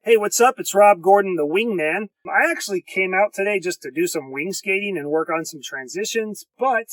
Hey, what's up? It's Rob Gordon, the Wingman. I actually came out today just to do some wing skating and work on some transitions, but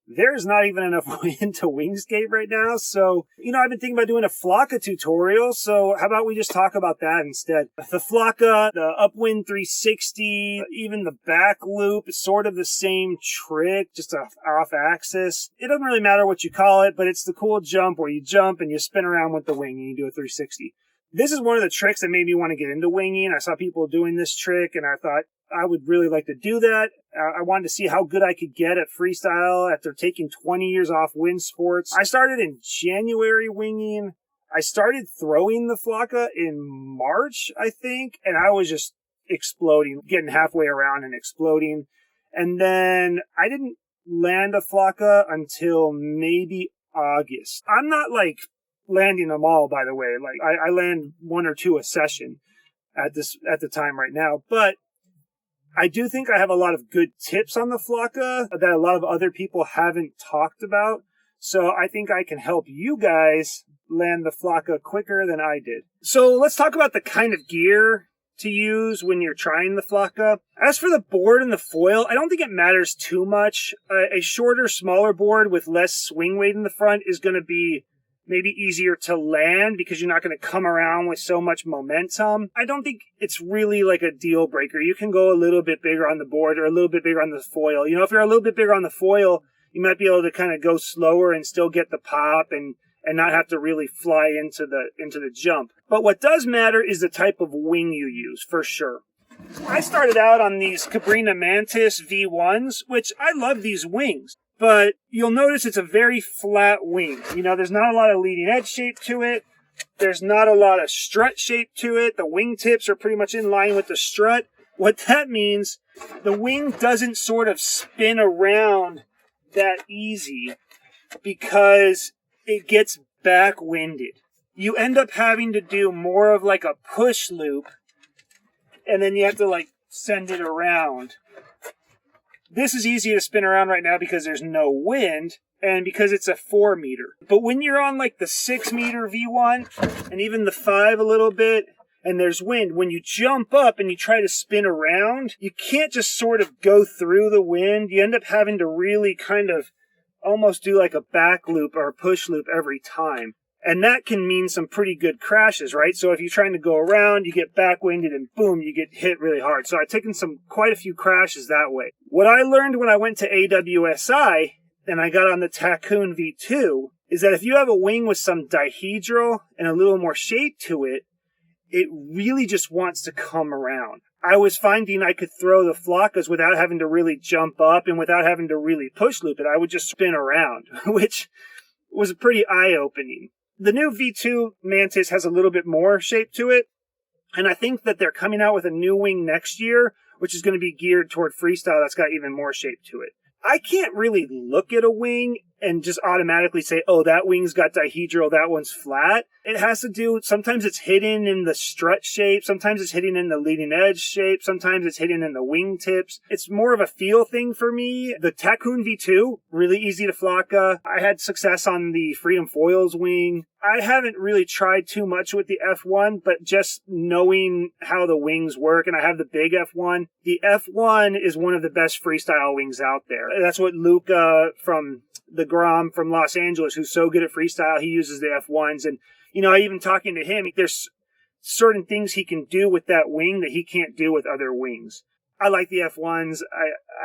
there's not even enough wind to wing skate right now. So, I've been thinking about doing a Flaka tutorial. So how about we just talk about that instead? The Flaka, the upwind 360, even the back loop is sort of the same trick, just off axis. It doesn't really matter what you call it, but it's the cool jump where you jump and you spin around with the wing and you do a 360. This is one of the tricks that made me want to get into winging. I saw people doing this trick and I thought I would really like to do that. I wanted to see how good I could get at freestyle after taking 20 years off wind sports. I started in January winging. I started throwing the Flaka in March, I think, and I was just exploding, getting halfway around and exploding. And then I didn't land a Flaka until maybe August. I'm not landing them all, by the way. I land one or two a session at the time right now, but I do think I have a lot of good tips on the Flaka that a lot of other people haven't talked about. So I think I can help you guys land the Flaka quicker than I did. So let's talk about the kind of gear to use when you're trying the Flaka. As for the board and the foil, I don't think it matters too much. A shorter, smaller board with less swing weight in the front is going to be maybe easier to land because you're not going to come around with so much momentum. I don't think it's really like a deal breaker. You can go a little bit bigger on the board or a little bit bigger on the foil. If you're a little bit bigger on the foil, you might be able to kind of go slower and still get the pop and not have to really fly into the jump. But what does matter is the type of wing you use, for sure. I started out on these Cabrina Mantis V1s, which I love these wings. But you'll notice it's a very flat wing. There's not a lot of leading edge shape to it. There's not a lot of strut shape to it. The wing tips are pretty much in line with the strut. What that means, the wing doesn't sort of spin around that easy because it gets back-winded. You end up having to do more of like a push loop, and then you have to send it around. This is easy to spin around right now because there's no wind and because it's a 4 meter. But when you're on the 6 meter V1 and even the 5 a little bit and there's wind, when you jump up and you try to spin around, you can't just sort of go through the wind. You end up having to really kind of almost do like a back loop or a push loop every time. And that can mean some pretty good crashes, right? So if you're trying to go around, you get backwinded and boom, you get hit really hard. So I've taken quite a few crashes that way. What I learned when I went to AWSI and I got on the Tycoon V2 is that if you have a wing with some dihedral and a little more shape to it, it really just wants to come around. I was finding I could throw the Flakas without having to really jump up and without having to really push loop it. I would just spin around, which was pretty eye-opening. The new V2 Mantis has a little bit more shape to it, and I think that they're coming out with a new wing next year, which is going to be geared toward freestyle that's got even more shape to it. I can't really look at a wing and just automatically say, oh, that wing's got dihedral, that one's flat. It has to do, sometimes it's hidden in the strut shape, sometimes it's hidden in the leading edge shape, sometimes it's hidden in the wing tips. It's more of a feel thing for me. The Tycoon V2, really easy to Flaka. I had success on the Freedom Foils wing. I haven't really tried too much with the F1, but just knowing how the wings work, and I have the big F1. The F1 is one of the best freestyle wings out there. That's what Luca from the Grom from Los Angeles, who's so good at freestyle, he uses the F1s. And, even talking to him, there's certain things he can do with that wing that he can't do with other wings. I like the F1s.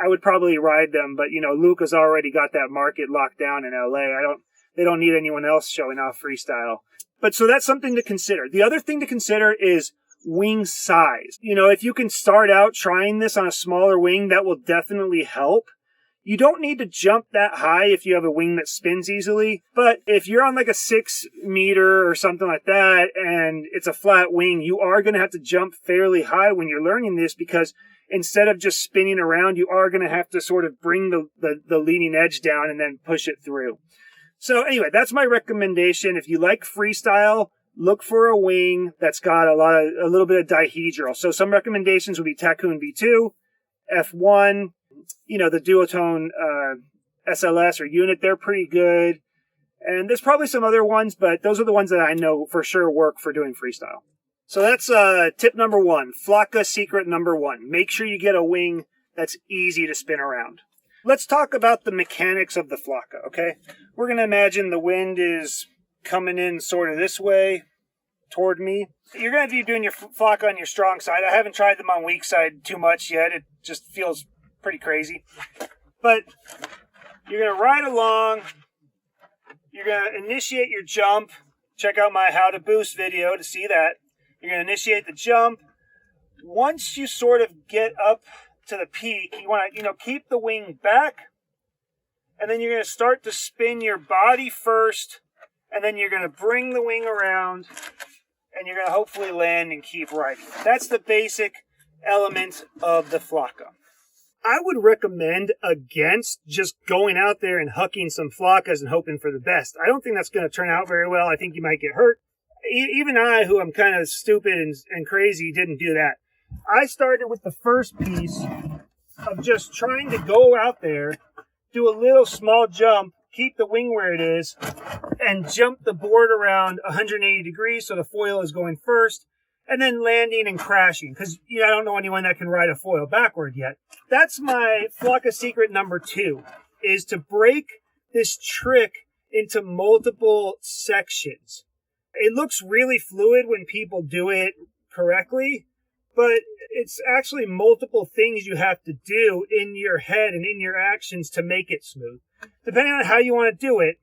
I would probably ride them, but, Luca's already got that market locked down in LA. They don't need anyone else showing off freestyle. But so that's something to consider. The other thing to consider is wing size. If you can start out trying this on a smaller wing, that will definitely help. You don't need to jump that high if you have a wing that spins easily. But if you're on a 6 meter or something like that and it's a flat wing, you are going to have to jump fairly high when you're learning this because instead of just spinning around, you are going to have to sort of bring the leading edge down and then push it through. So anyway, that's my recommendation. If you like freestyle, look for a wing that's got a little bit of dihedral. So some recommendations would be Tycoon V2, F1, the duotone SLS or unit. They're pretty good. And there's probably some other ones, but those are the ones that I know for sure work for doing freestyle. So that's tip number one, Flaka secret number one. Make sure you get a wing that's easy to spin around. Let's talk about the mechanics of the Flaka, okay? We're going to imagine the wind is coming in sort of this way toward me. You're going to be doing your Flaka on your strong side. I haven't tried them on weak side too much yet. It just feels pretty crazy. But you're going to ride along. You're going to initiate your jump. Check out my how to boost video to see that. You're going to initiate the jump. Once you sort of get up to the peak, you want to, keep the wing back. And then you're going to start to spin your body first. And then you're going to bring the wing around. And you're going to hopefully land and keep riding. That's the basic element of the Flaka. I would recommend against just going out there and hucking some Flakas and hoping for the best. I don't think that's going to turn out very well. I think you might get hurt. Even I, who am kind of stupid and crazy, didn't do that. I started with the first piece of just trying to go out there, do a little small jump, keep the wing where it is, and jump the board around 180 degrees so the foil is going first, and then landing and crashing, because I don't know anyone that can ride a foil backward yet. That's my Flaka secret number 2, is to break this trick into multiple sections. It looks really fluid when people do it correctly, but it's actually multiple things you have to do in your head and in your actions to make it smooth. Depending on how you want to do it,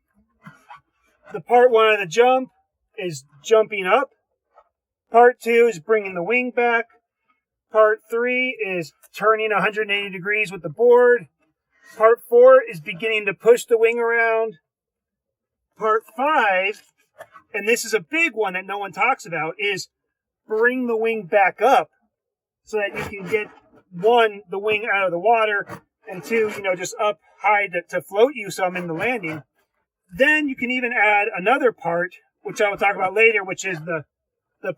the part 1 of the jump is jumping up. Part 2 is bringing the wing back. Part 3 is turning 180 degrees with the board. Part 4 is beginning to push the wing around. Part 5, and this is a big one that no one talks about, is bring the wing back up so that you can get, 1, the wing out of the water, and 2, just up high to float you some in the landing. Then you can even add another part, which I will talk about later, which is the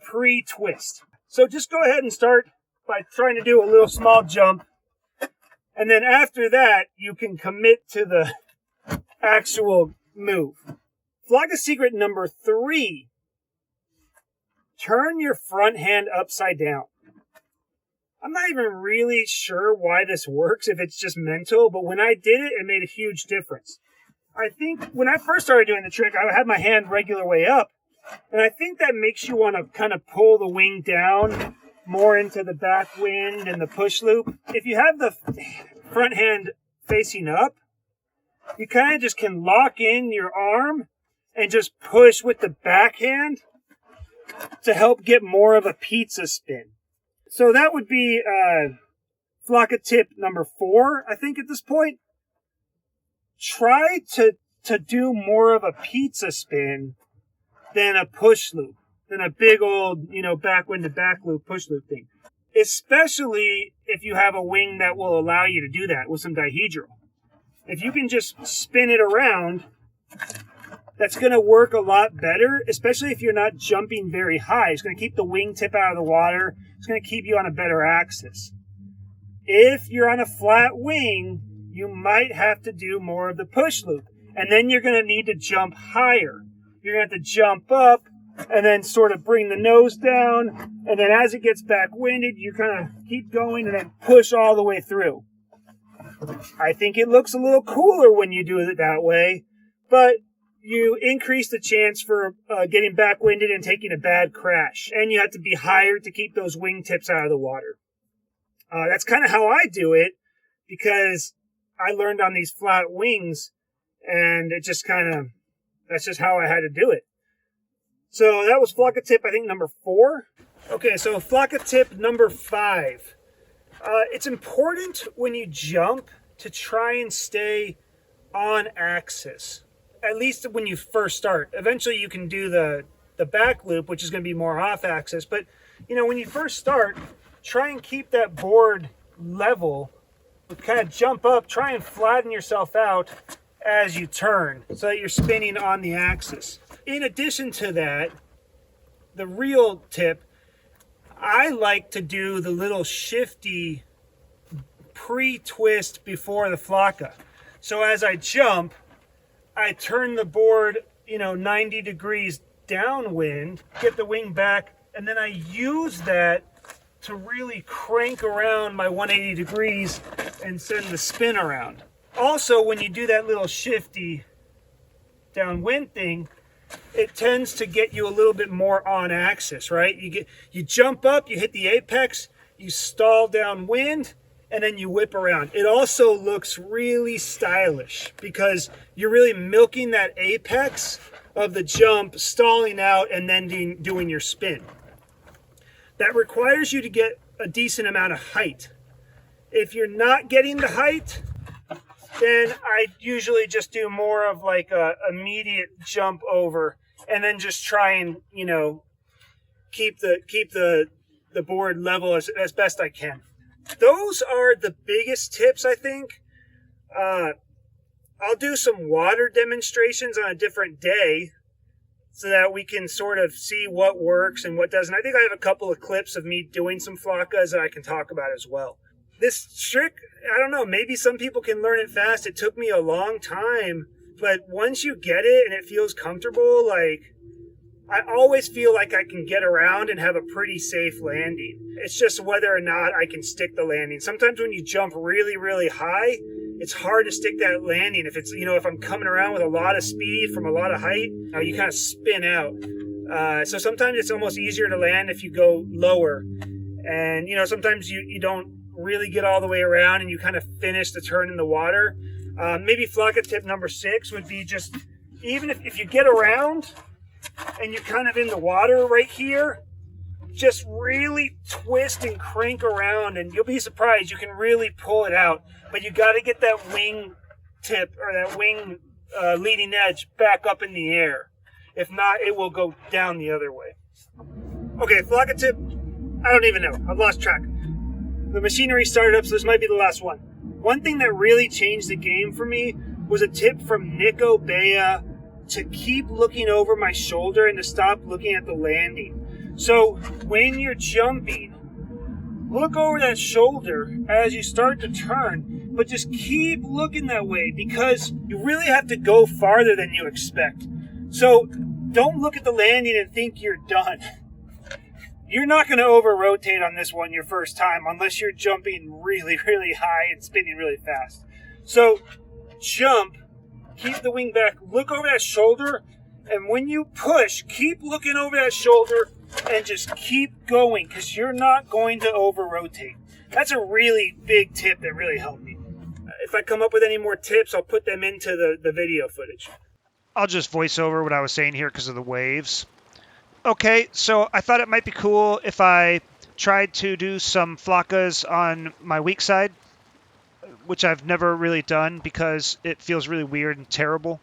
pre-twist. So just go ahead and start by trying to do a little small jump. And then after that, you can commit to the actual move. Flaka secret number 3. Turn your front hand upside down. I'm not even really sure why this works, if it's just mental, but when I did it, it made a huge difference. I think when I first started doing the trick, I had my hand regular way up, and I think that makes you want to kind of pull the wing down more into the back wind and the push loop. If you have the front hand facing up, you kind of just can lock in your arm and just push with the backhand to help get more of a pizza spin. So that would be Flaka tip number 4, I think, at this point. Try to do more of a pizza spin than a push loop, than a big old, backwind to back loop, push loop thing. Especially if you have a wing that will allow you to do that with some dihedral. If you can just spin it around, that's going to work a lot better, especially if you're not jumping very high. It's going to keep the wing tip out of the water. It's going to keep you on a better axis. If you're on a flat wing, you might have to do more of the push loop. And then you're going to need to jump higher. You're going to have to jump up and then sort of bring the nose down. And then as it gets back-winded, you kind of keep going and then push all the way through. I think it looks a little cooler when you do it that way, but you increase the chance for getting back-winded and taking a bad crash. And you have to be higher to keep those wing tips out of the water. That's kind of how I do it, because I learned on these flat wings, and it just that's just how I had to do it. So that was Flaka tip, I think, number 4. Okay, so Flaka tip number 5. It's important when you jump to try and stay on axis, at least when you first start. Eventually you can do the back loop, which is going to be more off axis, but when you first start, try and keep that board level. Kind of jump up, try and flatten yourself out as you turn so that you're spinning on the axis. In addition to that, the real tip, I like to do the little shifty pre-twist before the Flaka. So as I jump, I turn the board, 90 degrees downwind, get the wing back, And then I use that to really crank around my 180 degrees and send the spin around. Also, when you do that little shifty downwind thing, it tends to get you a little bit more on axis, right? You jump up, you hit the apex, you stall downwind, and then you whip around. It also looks really stylish because you're really milking that apex of the jump, stalling out, and then doing your spin. That requires you to get a decent amount of height. If you're not getting the height, then I usually just do more of like a immediate jump over and then just try and, keep the board level as best I can. Those are the biggest tips, I think. I'll do some water demonstrations on a different day so that we can sort of see what works and what doesn't. I think I have a couple of clips of me doing some flakas that I can talk about as well. This trick, I don't know, maybe some people can learn it fast. It took me a long time, but once you get it and it feels comfortable, like, I always feel like I can get around and have a pretty safe landing. It's just whether or not I can stick the landing. Sometimes when you jump really, really high, it's hard to stick that landing. If it's, if I'm coming around with a lot of speed from a lot of height, you kind of spin out. So sometimes it's almost easier to land if you go lower. And, sometimes you don't really get all the way around and you kind of finish the turn in the water. Maybe Flaka tip number 6 would be just, even if you get around and you're kind of in the water right here, just really twist and crank around and you'll be surprised. You can really pull it out, but you got to get that wing tip or that wing leading edge back up in the air. If not, it will go down the other way. Okay, Flaka tip, I don't even know. I've lost track. The machinery started up, so this might be the last one. One thing that really changed the game for me was a tip from Nico Bea to keep looking over my shoulder and to stop looking at the landing. So when you're jumping, look over that shoulder as you start to turn, but just keep looking that way because you really have to go farther than you expect. So don't look at the landing and think you're done. You're not going to over-rotate on this one your first time unless you're jumping really, really high and spinning really fast. So jump, keep the wing back, look over that shoulder, and when you push, keep looking over that shoulder and just keep going because you're not going to over-rotate. That's a really big tip that really helped me. If I come up with any more tips, I'll put them into the video footage. I'll just voice over what I was saying here because of the waves. Okay, so I thought it might be cool if I tried to do some flakas on my weak side, which I've never really done because it feels really weird and terrible.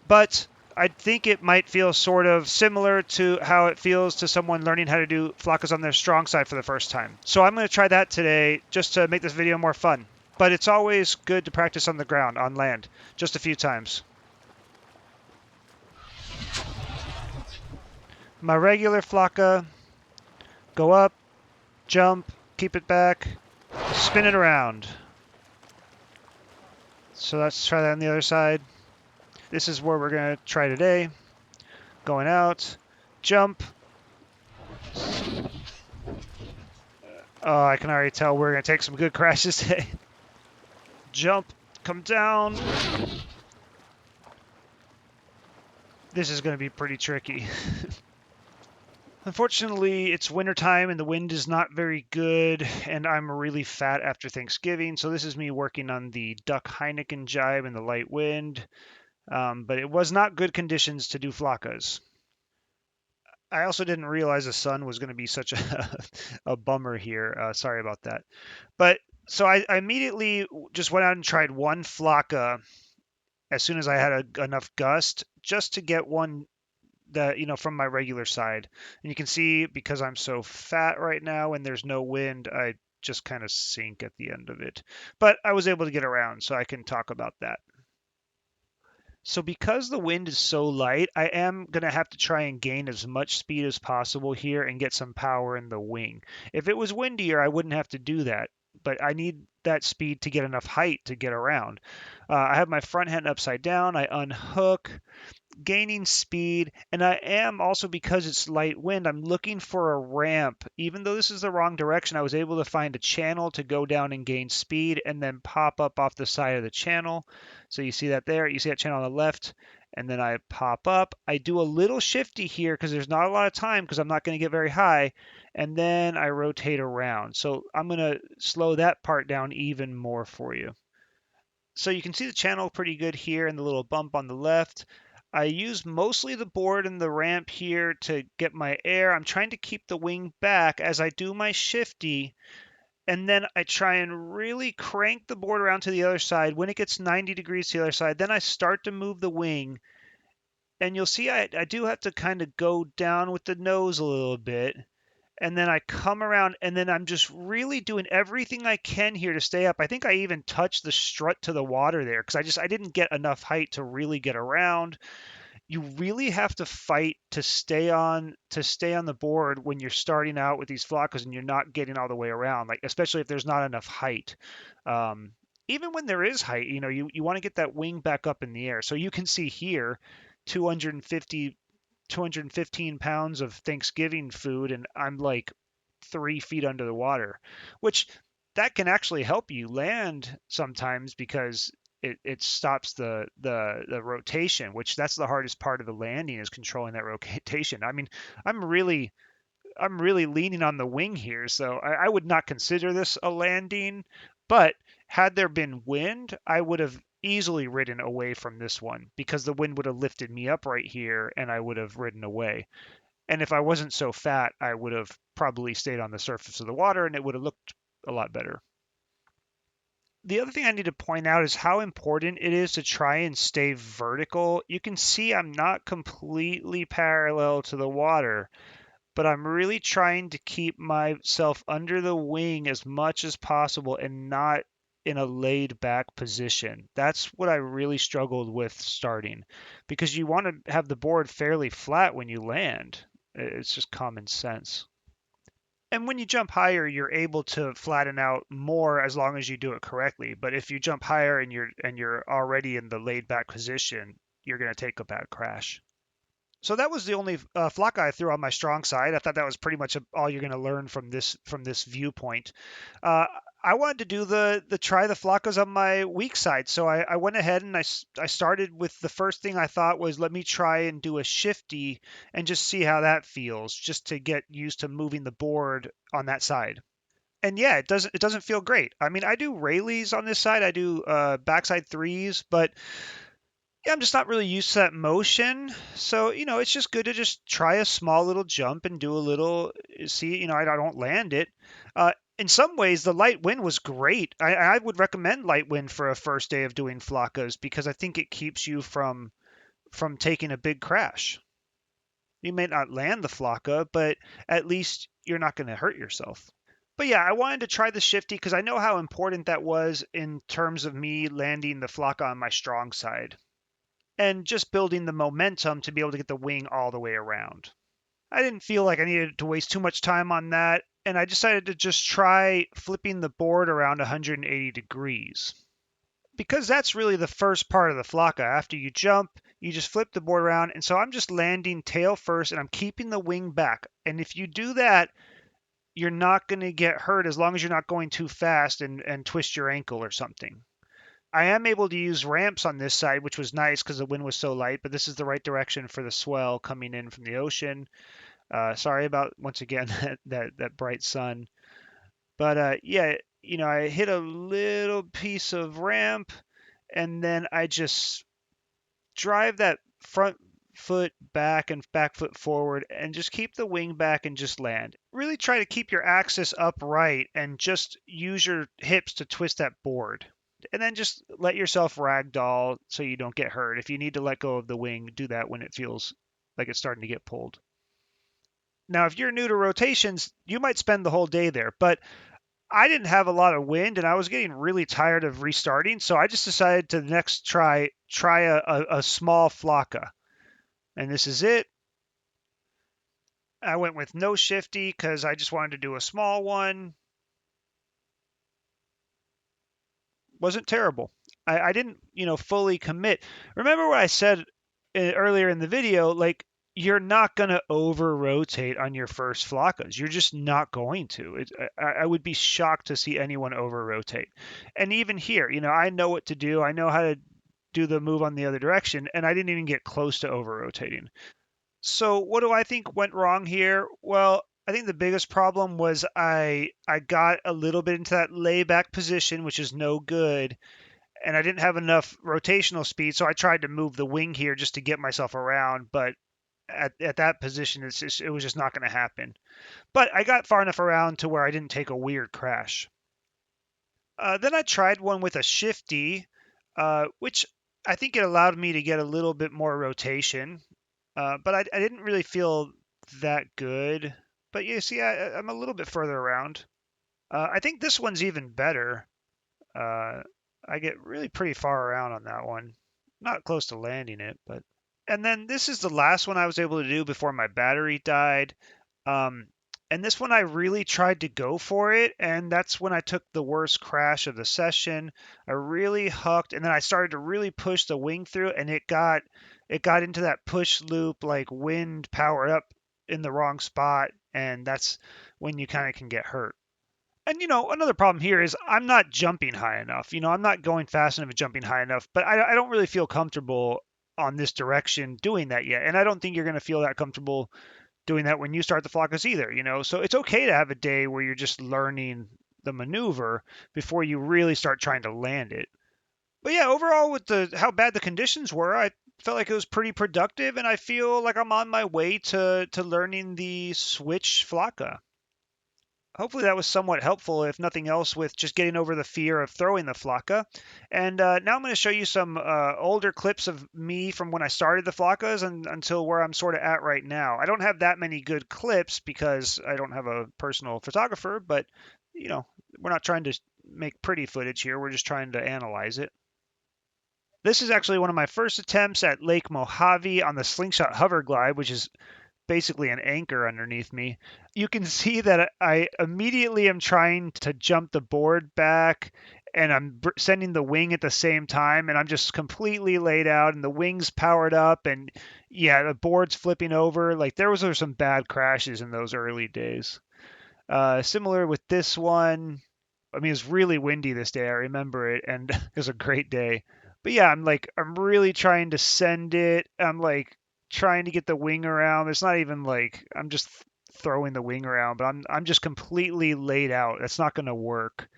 But I think it might feel sort of similar to how it feels to someone learning how to do flakas on their strong side for the first time. So I'm going to try that today just to make this video more fun. But it's always good to practice on the ground, on land, just a few times. My regular flaka, go up, jump, keep it back, spin it around. So let's try that on the other side. This is where we're going to try today. Going out, jump. Oh, I can already tell we're going to take some good crashes today. Jump, come down. This is going to be pretty tricky. Unfortunately, it's wintertime and the wind is not very good, and I'm really fat after Thanksgiving, so this is me working on the duck Heineken Jibe in the light wind, but it was not good conditions to do flakas. I also didn't realize the sun was going to be such a bummer here. Sorry about that. But so I immediately just went out and tried one flaka as soon as I had enough gust just to get one that, from my regular side. And you can see because I'm so fat right now and there's no wind, I just kind of sink at the end of it. But I was able to get around, so I can talk about that. So because the wind is so light, I am going to have to try and gain as much speed as possible here and get some power in the wing. If it was windier, I wouldn't have to do that, but I need that speed to get enough height to get around. I have my front hand upside down. I unhook, gaining speed, and I am also, because it's light wind, I'm looking for a ramp. Even though this is the wrong direction, I was able to find a channel to go down and gain speed and then pop up off the side of the channel. So you see that there, you see that channel on the left, and then I pop up. I do a little shifty here because there's not a lot of time because I'm not going to get very high, and then I rotate around. So I'm going to slow that part down even more for you. So you can see the channel pretty good here and the little bump on the left. I use mostly the board and the ramp here to get my air. I'm trying to keep the wing back as I do my shifty, and then I try and really crank the board around to the other side. When it gets 90 degrees to the other side, then I start to move the wing, and you'll see I do have to kind of go down with the nose a little bit, and then I come around, and then I'm just really doing everything I can here to stay up. I think I even touched the strut to the water there because I didn't get enough height to really get around. You really have to fight to stay on the board when you're starting out with these Flakas and you're not getting all the way around, like especially if there's not enough height. Um, Even when there is height, you want to get that wing back up in the air. So you can see here, 250 215 pounds of Thanksgiving food, and I'm like 3 feet under the water, which that can actually help you land sometimes because it stops the rotation, which that's the hardest part of the landing is controlling that rotation. I mean, I'm really I'm really leaning on the wing here, so I would not consider this a landing, but had there been wind, I would have easily ridden away from this one because the wind would have lifted me up right here and I would have ridden away. And if I wasn't so fat, I would have probably stayed on the surface of the water and it would have looked a lot better. The other thing I need to point out is how important it is to try and stay vertical. You can see I'm not completely parallel to the water, but I'm really trying to keep myself under the wing as much as possible and not in a laid back position. That's what I really struggled with starting because you want to have the board fairly flat when you land. It's just common sense. And when you jump higher, you're able to flatten out more as long as you do it correctly. But if you jump higher and you're already in the laid back position, you're going to take a bad crash. So that was the only Flaka I threw on my strong side. I thought that was pretty much all you're going to learn from this viewpoint. Uh, I wanted to do the try the Flakas on my weak side, so I went ahead and I started with the first thing I thought was let me try and do a shifty and just see how that feels, just to get used to moving the board on that side. And yeah, it doesn't feel great. I mean, I do Rayleighs on this side. I do backside threes, but yeah, I'm just not really used to that motion. So, it's just good to just try a small little jump and do a little, see, I don't land it. In some ways, the light wind was great. I would recommend light wind for a first day of doing flakas because I think it keeps you from taking a big crash. You may not land the flaka, but at least you're not going to hurt yourself. But yeah, I wanted to try the shifty because I know how important that was in terms of me landing the flaka on my strong side and just building the momentum to be able to get the wing all the way around. I didn't feel like I needed to waste too much time on that, and I decided to just try flipping the board around 180 degrees. Because that's really the first part of the flaka. After you jump, you just flip the board around, and so I'm just landing tail first, and I'm keeping the wing back. And if you do that, you're not going to get hurt as long as you're not going too fast and twist your ankle or something. I am able to use ramps on this side, which was nice because the wind was so light, but this is the right direction for the swell coming in from the ocean. Sorry about, once again, that bright sun. But yeah, I hit a little piece of ramp, and then I just drive that front foot back and back foot forward and just keep the wing back and just land. Really try to keep your axis upright and just use your hips to twist that board. And then just let yourself ragdoll so you don't get hurt. If you need to let go of the wing, do that when it feels like it's starting to get pulled. Now, if you're new to rotations, you might spend the whole day there, but I didn't have a lot of wind and I was getting really tired of restarting, so I just decided to next try a small flaka. And this is it. I went with no shifty because I just wanted to do a small one. Wasn't terrible. I didn't, fully commit. Remember what I said earlier in the video, like you're not going to over rotate on your first Flakas. You're just not going to. I would be shocked to see anyone over rotate. And even here, I know what to do. I know how to do the move on the other direction, and I didn't even get close to over rotating. So what do I think went wrong here? Well, I think the biggest problem was I got a little bit into that layback position, which is no good, and I didn't have enough rotational speed, so I tried to move the wing here just to get myself around, but at that position, it was just not going to happen. But I got far enough around to where I didn't take a weird crash. Then I tried one with a shifty, which I think it allowed me to get a little bit more rotation, but I didn't really feel that good. But you see, I'm a little bit further around. I think this one's even better. I get really pretty far around on that one. Not close to landing it, but. And then this is the last one I was able to do before my battery died. Um, and this one I really tried to go for it, and that's when I took the worst crash of the session. I really hucked, and then I started to really push the wing through, and it got into that push loop, like wind powered up in the wrong spot, and that's when you kind of can get hurt. And another problem here is I'm not jumping high enough. I'm not going fast enough and jumping high enough, but I don't really feel comfortable on this direction doing that yet. And I don't think you're going to feel that comfortable doing that when you start the Flakkas either. So it's okay to have a day where you're just learning the maneuver before you really start trying to land it. But yeah, overall with how bad the conditions were, I felt like it was pretty productive, and I feel like I'm on my way to learning the switch Flaka. Hopefully that was somewhat helpful, if nothing else, with just getting over the fear of throwing the Flaka. And now I'm going to show you some older clips of me from when I started the Flakas and until where I'm sort of at right now. I don't have that many good clips because I don't have a personal photographer, but we're not trying to make pretty footage here. We're just trying to analyze it. This is actually one of my first attempts at Lake Mojave on the Slingshot Hover Glide, which is basically an anchor underneath me. You can see that I immediately am trying to jump the board back, and I'm sending the wing at the same time, and I'm just completely laid out, and the wing's powered up, and yeah, the board's flipping over. Like there were some bad crashes in those early days. Similar with this one. I mean, it was really windy this day. I remember it, and it was a great day. But yeah, I'm really trying to send it. I'm like trying to get the wing around. It's not even like I'm just throwing the wing around, but I'm just completely laid out. That's not going to work.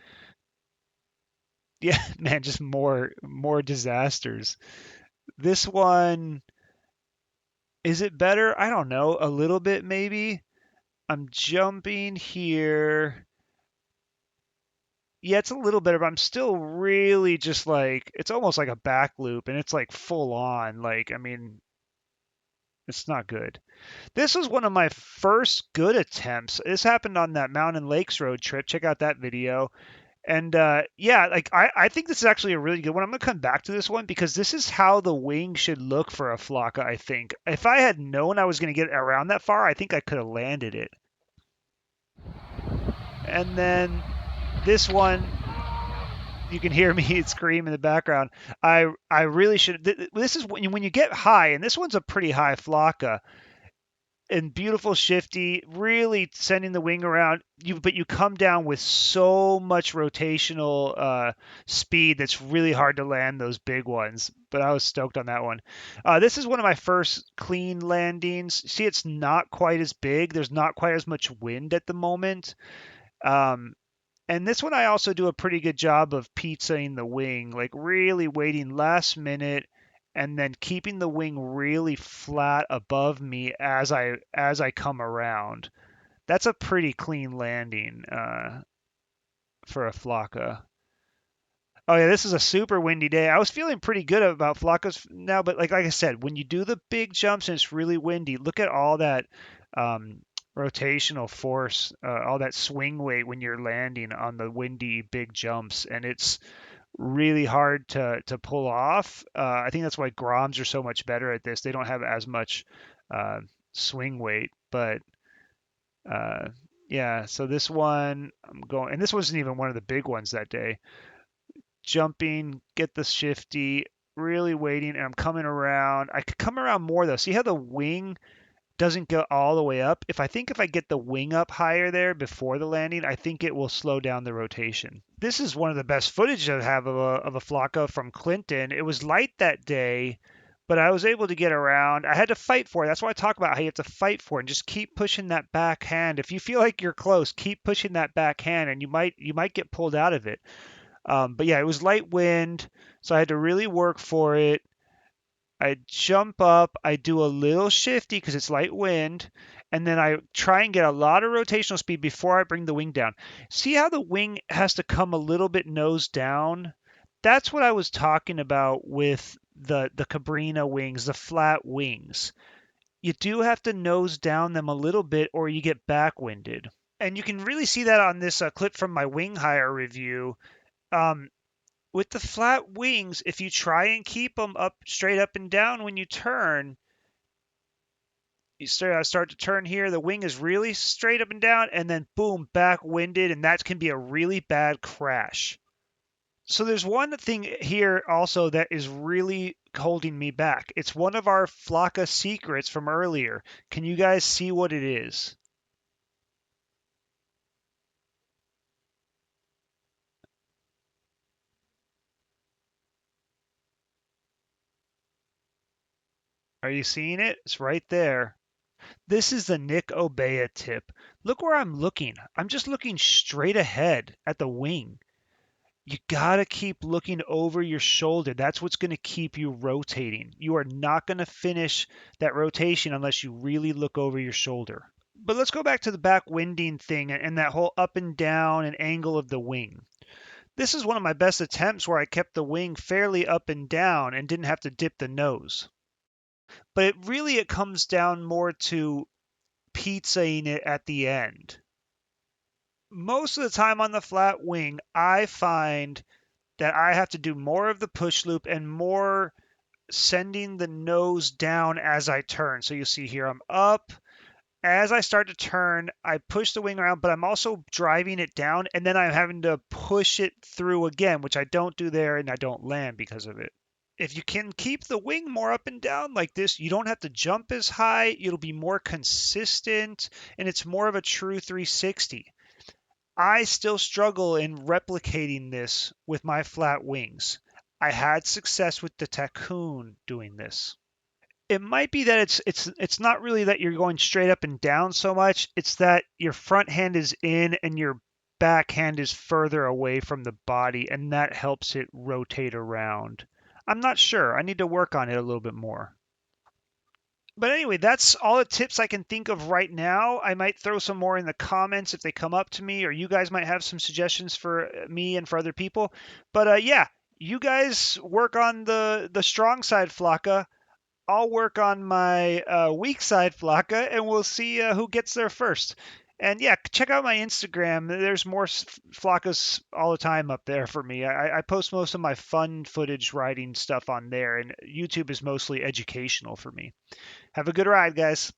Yeah, man, just more disasters. This one, is it better? I don't know. A little bit maybe. I'm jumping here. Yeah, it's a little better, but I'm still really just like it's almost like a back loop, and it's like full on. Like, I mean, it's not good. This was one of my first good attempts. This happened on that Mountain Lakes road trip. Check out that video. And yeah, like I think this is actually a really good one. I'm gonna come back to this one because this is how the wing should look for a Flaka, I think. If I had known I was gonna get around that far, I think I could have landed it. And then this one, you can hear me scream in the background. I really should. This is when you get high, and this one's a pretty high Flaka and beautiful shifty, really sending the wing around. But you come down with so much rotational speed that's really hard to land those big ones. But I was stoked on that one. This is one of my first clean landings. See, it's not quite as big. There's not quite as much wind at the moment. And this one I also do a pretty good job of pizzaing the wing, like really waiting last minute and then keeping the wing really flat above me as I come around. That's a pretty clean landing for a Flaka. Oh yeah, this is a super windy day. I was feeling pretty good about Flakas now, but like I said, when you do the big jumps and it's really windy, look at all that um, rotational force, all that swing weight when you're landing on the windy big jumps, and it's really hard to pull off. I think that's why Groms are so much better at this. They don't have as much swing weight, but uh, yeah. So this one I'm going, and this wasn't even one of the big ones that day. Jumping, get the shifty, really waiting, and I'm coming around. I could come around more though. See how the wing doesn't go all the way up? If I get the wing up higher there before the landing, I think it will slow down the rotation. This is one of the best footage I have of a Flaka from Clinton. It was light that day, but I was able to get around. I had to fight for it. That's why I talk about how you have to fight for it and just keep pushing that backhand. If you feel like you're close, keep pushing that backhand, and you might get pulled out of it. But yeah, it was light wind, so I had to really work for it. I jump up, I do a little shifty because it's light wind, and then I try and get a lot of rotational speed before I bring the wing down. See how the wing has to come a little bit nose down? That's what I was talking about with the Cabrina wings, the flat wings. You do have to nose down them a little bit or you get backwinded. And you can really see that on this clip from my wing hire review. Um, with the flat wings, if you try and keep them up straight up and down when you turn, you start to turn here, the wing is really straight up and down, and then boom, back winded, and that can be a really bad crash. So there's one thing here also that is really holding me back. It's one of our Flaka secrets from earlier. Can you guys see what it is? Are you seeing it? It's right there. This is the Nick Obea tip. Look where I'm looking. I'm just looking straight ahead at the wing. You gotta keep looking over your shoulder. That's what's going to keep you rotating. You are not going to finish that rotation unless you really look over your shoulder. But let's go back to the back winding thing and that whole up and down and angle of the wing. This is one of my best attempts where I kept the wing fairly up and down and didn't have to dip the nose. But it comes down more to pizzaing it at the end. Most of the time on the flat wing, I find that I have to do more of the push loop and more sending the nose down as I turn. So you see here, I'm up. As I start to turn, I push the wing around, but I'm also driving it down, and then I'm having to push it through again, which I don't do there, and I don't land because of it. If you can keep the wing more up and down like this, you don't have to jump as high. It'll be more consistent, and it's more of a true 360. I still struggle in replicating this with my flat wings. I had success with the Tycoon doing this. It might be that it's not really that you're going straight up and down so much. It's that your front hand is in and your back hand is further away from the body, and that helps it rotate around. I'm not sure. I need to work on it a little bit more. But anyway, that's all the tips I can think of right now. I might throw some more in the comments if they come up to me, or you guys might have some suggestions for me and for other people. But yeah, you guys work on the strong side Flaka. I'll work on my weak side Flaka, and we'll see who gets there first. And yeah, check out my Instagram. There's more Flakas all the time up there for me. I post most of my fun footage riding stuff on there, and YouTube is mostly educational for me. Have a good ride, guys.